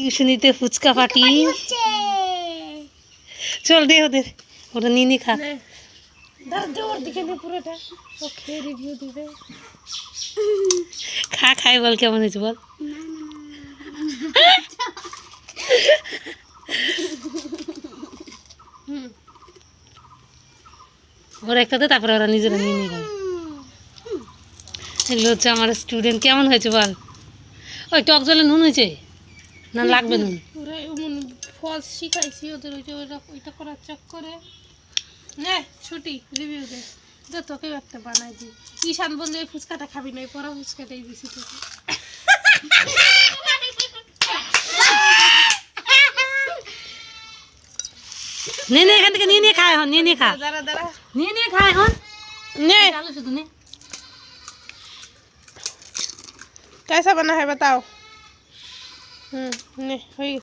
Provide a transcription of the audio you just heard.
টিউশনিতে ফুচকা পাটি চল দে ওদের ওরা নিয়ে খা ওর দিকে নিয়ে পুরোটা ও খেয়ে রিভিউ দিবে খা খাই বল কেমন হয়েছে বল ওরা একটাতে তারপরে ওরা নিজেরা নিয়ে খাবে এগুলো হচ্ছে আমার স্টুডেন্ট কেমন হয়েছে বল ওই টক জলে নুন হয়েছে না লাগবে নুন ওরা এমন ফল শিখাইছি ওদের ওইটা করার চক্করে নে ছুটি রিভিউ দে তোকেও একটা বানাই দিই ঈশান বললে এই ফুচকাটা খাবি না এই পরা ফুচকাটাই দিছি তোকে নে এখান থেকে নিয়ে খা এখন নিয়ে খা দাঁড়া নিয়ে খা এখন নে আলু শুধু নে कैसा बना है बताओ ने हो